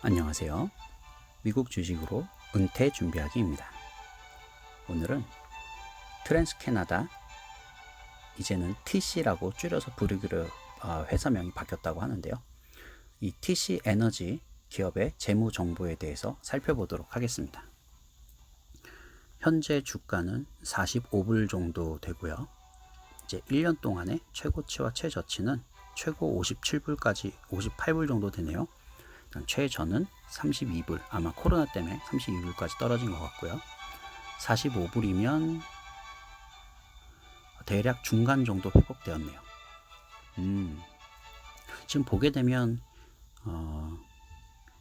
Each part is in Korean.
안녕하세요. 미국 주식으로 은퇴 준비하기입니다. 오늘은 트랜스캐나다, 이제는 TC라고 줄여서 부르기로 회사명이 바뀌었다고 하는데요. 이 TC 에너지 기업의 재무 정보에 대해서 살펴보도록 하겠습니다. 현재 주가는 45불 정도 되고요. 이제 1년 동안의 최고치와 최저치는 최고 57불까지 58불 정도 되네요. 최저는 32불, 아마 코로나 때문에 32불까지 떨어진 것 같고요. 45불이면 대략 중간 정도 회복되었네요. 지금 보게 되면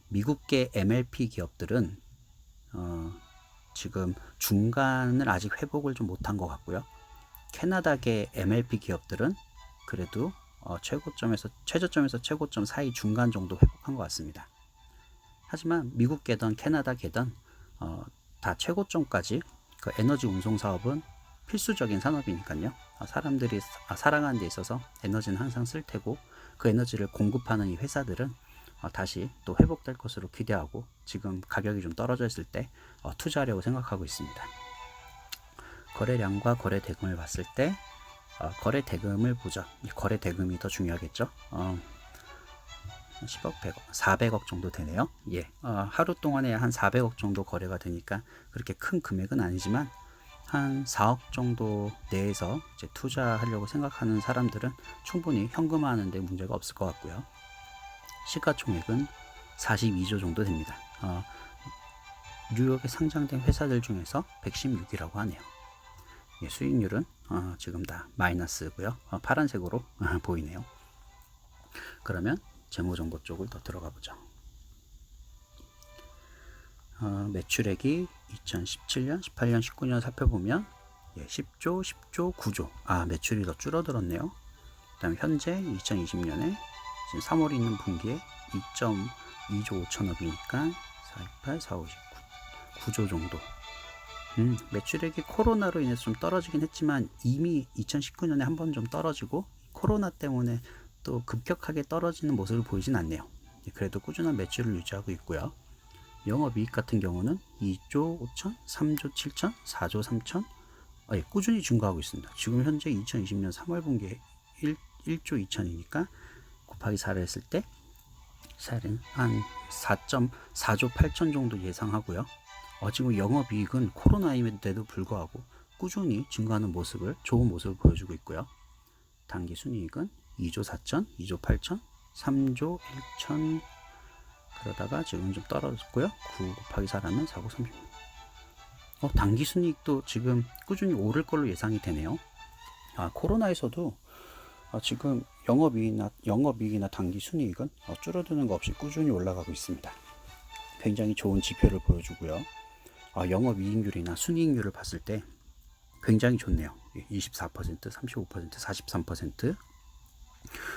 미국계 MLP 기업들은 지금 중간을 아직 회복을 좀 못한 것 같고요. 캐나다계 MLP 기업들은 그래도 최저점에서 최고점 사이 중간 정도 회복한 것 같습니다. 하지만 미국계든 캐나다계든 다 최고점까지 그 에너지 운송 사업은 필수적인 산업이니까요. 사람들이 살아가는 데 있어서 에너지는 항상 쓸 테고, 그 에너지를 공급하는 이 회사들은 다시 또 회복될 것으로 기대하고, 지금 가격이 좀 떨어져 있을 때 투자하려고 생각하고 있습니다. 거래량과 거래 대금을 봤을 때 거래 대금을 보죠. 거래 대금이 더 중요하겠죠. 10억, 100억, 400억 정도 되네요. 예, 하루 동안에 한 400억 정도 거래가 되니까 그렇게 큰 금액은 아니지만 한 4억 정도 내에서 이제 투자하려고 생각하는 사람들은 충분히 현금화하는 데 문제가 없을 것 같고요. 시가총액은 42조 정도 됩니다. 뉴욕에 상장된 회사들 중에서 116이라고 하네요. 예, 수익률은 지금 다 마이너스고요. 파란색으로 보이네요. 그러면 재무정보 쪽을 더 들어가 보죠. 매출액이 2017년, 18년, 19년 살펴보면 10조, 10조, 9조. 매출이 더 줄어들었네요. 그 다음 현재 2020년에 지금 3월에 있는 분기에 2.2조 5천억이니까 428, 459, 9조 정도. 매출액이 코로나로 인해서 좀 떨어지긴 했지만 이미 2019년에 한 번 좀 떨어지고 코로나 때문에 또 급격하게 떨어지는 모습을 보이진 않네요. 그래도 꾸준한 매출을 유지하고 있고요. 영업이익 같은 경우는 2조 5천, 3조 7천, 4조 3천 꾸준히 증가하고 있습니다. 지금 현재 2020년 3월 분기에 1조 2천이니까 곱하기 4를 했을 때 한 4.4조 8천 정도 예상하고요. 지금 영업이익은 코로나임에도 불구하고 꾸준히 증가하는 모습을, 좋은 모습을 보여주고 있고요. 당기순이익은 2조 4천, 2조 8천, 3조 1천, 그러다가 지금 좀 떨어졌고요. 9 곱하기 4라면 4고 30. 당기순이익도 지금 꾸준히 오를 걸로 예상이 되네요. 코로나에서도 지금 영업이익이나 당기순이익은 줄어드는 거 없이 꾸준히 올라가고 있습니다. 굉장히 좋은 지표를 보여주고요. 영업이익률이나 순이익률을 봤을 때 굉장히 좋네요. 24%, 35%, 43%,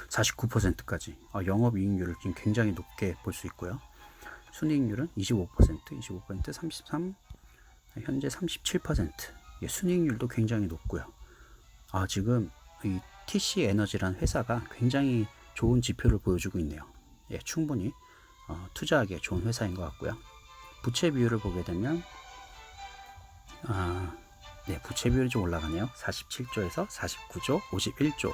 49%까지 영업이익률을 지금 굉장히 높게 볼 수 있고요. 순이익률은 25%, 25%, 33%, 현재 37%. 순이익률도 굉장히 높고요. 지금 이 TC 에너지라는 회사가 굉장히 좋은 지표를 보여주고 있네요. 충분히 투자하기에 좋은 회사인 것 같고요. 부채 비율을 보게 되면 부채 비율이 좀 올라가네요. 47조에서 49조, 51조.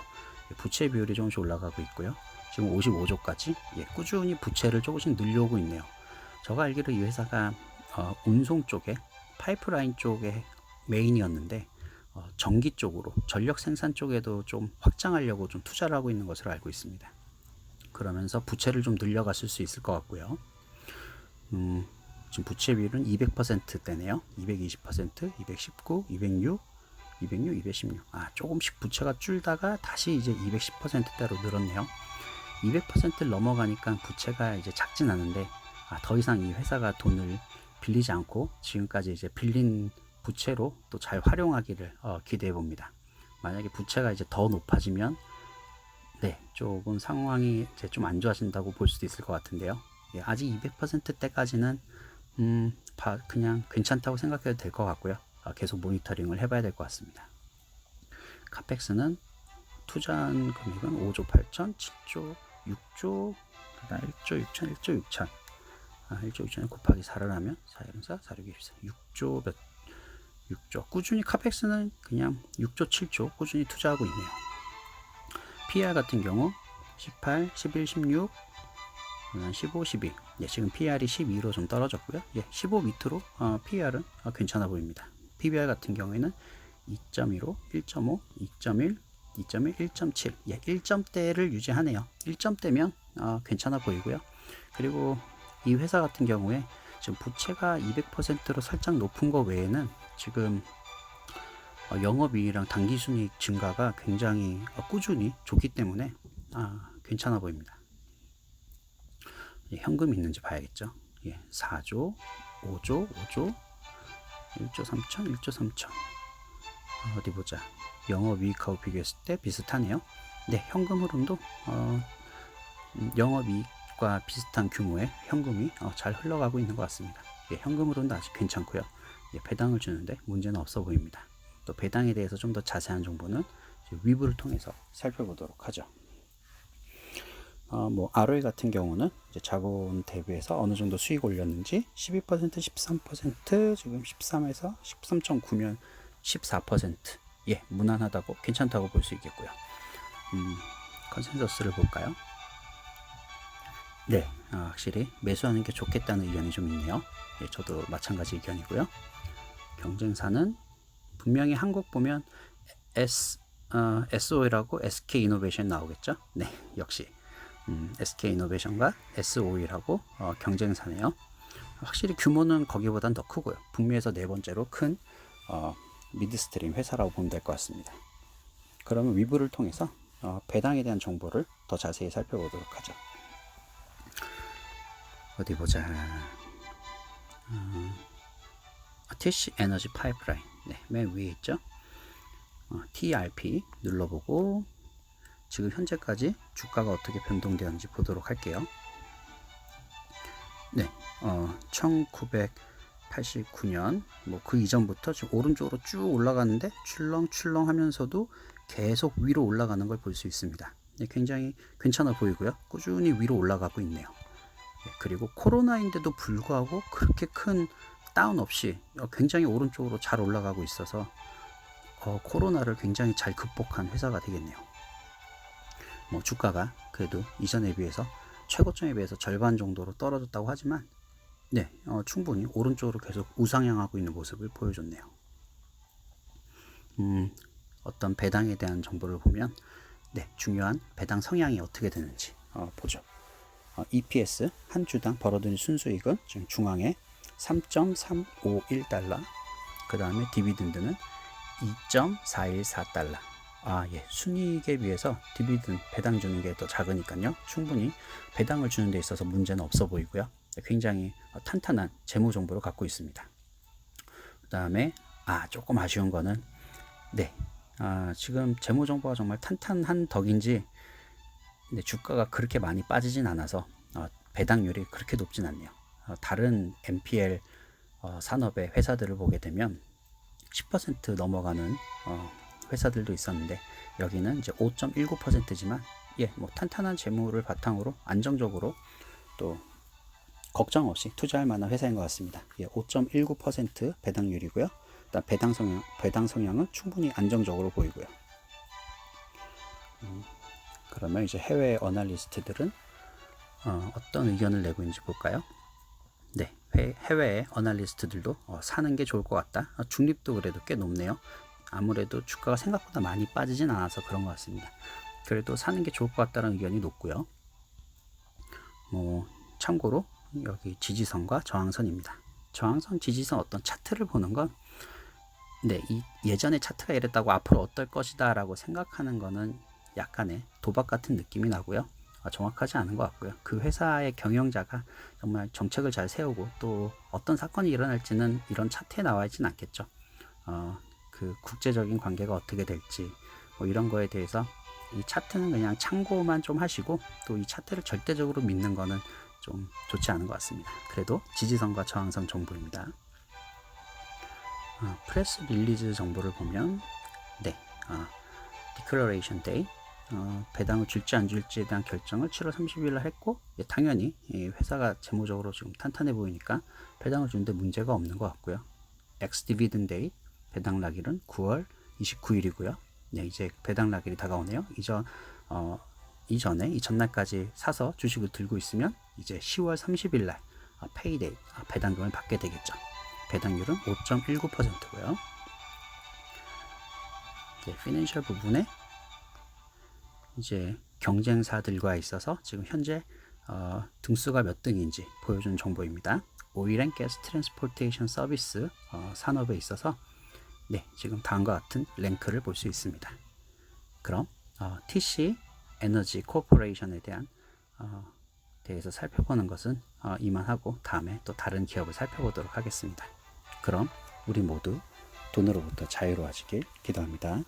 부채 비율이 조금씩 올라가고 있고요. 지금 55조까지 꾸준히 부채를 조금씩 늘려오고 있네요. 제가 알기로 이 회사가 운송 쪽에, 파이프라인 쪽에 메인이었는데 전기 쪽으로, 전력 생산 쪽에도 좀 확장하려고 좀 투자를 하고 있는 것으로 알고 있습니다. 그러면서 부채를 좀 늘려갔을 수 있을 것 같고요. 지금 부채 비율은 200%대네요. 220%, 219, 206, 206, 216. 조금씩 부채가 줄다가 다시 이제 210%대로 늘었네요. 200%를 넘어가니까 부채가 이제 작진 않은데 더 이상 이 회사가 돈을 빌리지 않고 지금까지 이제 빌린 부채로 또 잘 활용하기를 기대해 봅니다. 만약에 부채가 이제 더 높아지면 조금 상황이 이제 좀 안 좋아진다고 볼 수도 있을 것 같은데요. 아직 200%대까지는 그냥 괜찮다고 생각해도 될 것 같고요. 계속 모니터링을 해봐야 될 것 같습니다. 카펙스는 투자한 금액은 5조 8천, 7조 6조, 1조 6천, 1조 6천. 1조 6천에 곱하기 4를 하면 4, 1, 4, 4, 6, 24 6조 몇 6조. 꾸준히 카펙스는 그냥 6조 7조 꾸준히 투자하고 있네요. PER 같은 경우 18, 11, 16, 15, 12. 예, 지금 PER이 12로 좀 떨어졌고요. 예, 15 밑으로 PER은 괜찮아 보입니다. PBR 같은 경우에는 2.15, 1.5, 2.1, 2.1, 1.7. 예, 1점대를 유지하네요. 1점대면 괜찮아 보이고요. 그리고 이 회사 같은 경우에 지금 부채가 200%로 살짝 높은 거 외에는 지금 영업이익이랑 당기순이익 증가가 굉장히 꾸준히 좋기 때문에 괜찮아 보입니다. 예, 현금이 있는지 봐야겠죠. 예, 4조, 5조, 5조, 1조 3천, 1조 3천. 어디 보자. 영업이익하고 비교했을 때 비슷하네요. 네, 현금 흐름도 영업이익과 비슷한 규모의 현금이 잘 흘러가고 있는 것 같습니다. 예, 현금 흐름도 아직 괜찮고요. 예, 배당을 주는데 문제는 없어 보입니다. 또 배당에 대해서 좀 더 자세한 정보는 위브를 통해서 살펴보도록 하죠. ROE 같은 경우는 이제 자본 대비해서 어느 정도 수익 올렸는지 12%, 13%, 지금 13에서 13.9면 14%. 예, 무난하다고 괜찮다고 볼 수 있겠고요. 컨센서스를 볼까요? 네, 확실히 매수하는 게 좋겠다는 의견이 좀 있네요. 예, 저도 마찬가지 의견이고요. 경쟁사는 분명히 한국 보면 SO이라고 SK 이노베이션 나오겠죠? 네, 역시 SK 이노베이션과 SO이라고 경쟁사네요. 확실히 규모는 거기보단 더 크고요. 북미에서 네 번째로 큰 미드스트림 회사라고 보면 될 것 같습니다. 그러면 위브를 통해서 배당에 대한 정보를 더 자세히 살펴보도록 하죠. 어디 보자. TC 에너지 파이프라인. 네, 맨 위에 있죠. TRP 눌러보고 지금 현재까지 주가가 어떻게 변동되었는지 보도록 할게요. 네, 1989년 그 이전부터 지금 오른쪽으로 쭉 올라가는데 출렁출렁 하면서도 계속 위로 올라가는 걸 볼 수 있습니다. 네, 굉장히 괜찮아 보이고요. 꾸준히 위로 올라가고 있네요. 네, 그리고 코로나인데도 불구하고 그렇게 큰 다운 없이 굉장히 오른쪽으로 잘 올라가고 있어서 코로나를 굉장히 잘 극복한 회사가 되겠네요. 주가가 그래도 이전에 비해서 최고점에 비해서 절반 정도로 떨어졌다고 하지만 네, 충분히 오른쪽으로 계속 우상향하고 있는 모습을 보여줬네요. 어떤 배당에 대한 정보를 보면 네, 중요한 배당 성향이 어떻게 되는지 보죠. EPS 한 주당 벌어들인 순수익은 지금 중앙에 3.351달러, 그 다음에 디비든드는 2.414달러. 예, 순이익에 비해서 디비든 배당 주는 게 더 작으니까요. 충분히 배당을 주는 데 있어서 문제는 없어 보이고요. 굉장히 탄탄한 재무 정보를 갖고 있습니다. 그 다음에 조금 아쉬운 거는 네, 지금 재무 정보가 정말 탄탄한 덕인지 주가가 그렇게 많이 빠지진 않아서 배당률이 그렇게 높진 않네요. 다른 NPL 산업의 회사들을 보게 되면 10% 넘어가는 회사들도 있었는데 여기는 이제 5.19%지만 예, 탄탄한 재무를 바탕으로 안정적으로 또 걱정 없이 투자할 만한 회사인 것 같습니다. 예, 5.19% 배당률이고요. 일단 배당 성향은 충분히 안정적으로 보이고요. 그러면 이제 해외 어널리스트들은 어떤 의견을 내고 있는지 볼까요? 네, 해외 어널리스트들도 사는 게 좋을 것 같다. 중립도 그래도 꽤 높네요. 아무래도 주가가 생각보다 많이 빠지진 않아서 그런 것 같습니다. 그래도 사는 게 좋을 것 같다는 의견이 높고요. 참고로 여기 지지선과 저항선입니다. 저항선, 지지선 어떤 차트를 보는 건 네, 예전에 차트가 이랬다고 앞으로 어떨 것이다 라고 생각하는 거는 약간의 도박 같은 느낌이 나고요. 정확하지 않은 것 같고요. 그 회사의 경영자가 정말 정책을 잘 세우고 또 어떤 사건이 일어날지는 이런 차트에 나와 있지는 않겠죠. 그 국제적인 관계가 어떻게 될지 이런 거에 대해서 이 차트는 그냥 참고만 좀 하시고 또 이 차트를 절대적으로 믿는 거는 좀 좋지 않은 것 같습니다. 그래도 지지선과 저항선 정보입니다. 프레스 릴리즈 정보를 보면 네, 디클러레이션 데이 배당을 줄지 안 줄지에 대한 결정을 7월 30일 날 했고, 당연히 회사가 재무적으로 지금 탄탄해 보이니까 배당을 주는데 문제가 없는 것 같고요. 엑스 디비든 데이 배당 날일은 9월 29일이고요. 네, 이제 배당 날일이 다가오네요. 이전에 이 전날까지 사서 주식을 들고 있으면 이제 10월 30일 날 페이데이 배당금을 받게 되겠죠. 배당률은 5.19%고요. 피낸셜 부분에 이제 경쟁사들과 있어서 지금 현재 등수가 몇 등인지 보여주는 정보입니다. 오일 앤 가스 트랜스포테이션 서비스 산업에 있어서 지금 다음과 같은 랭크를 볼 수 있습니다. 그럼 TC 에너지 코퍼레이션에 대해서 살펴보는 것은 이만하고 다음에 또 다른 기업을 살펴보도록 하겠습니다. 그럼 우리 모두 돈으로부터 자유로워지길 기도합니다.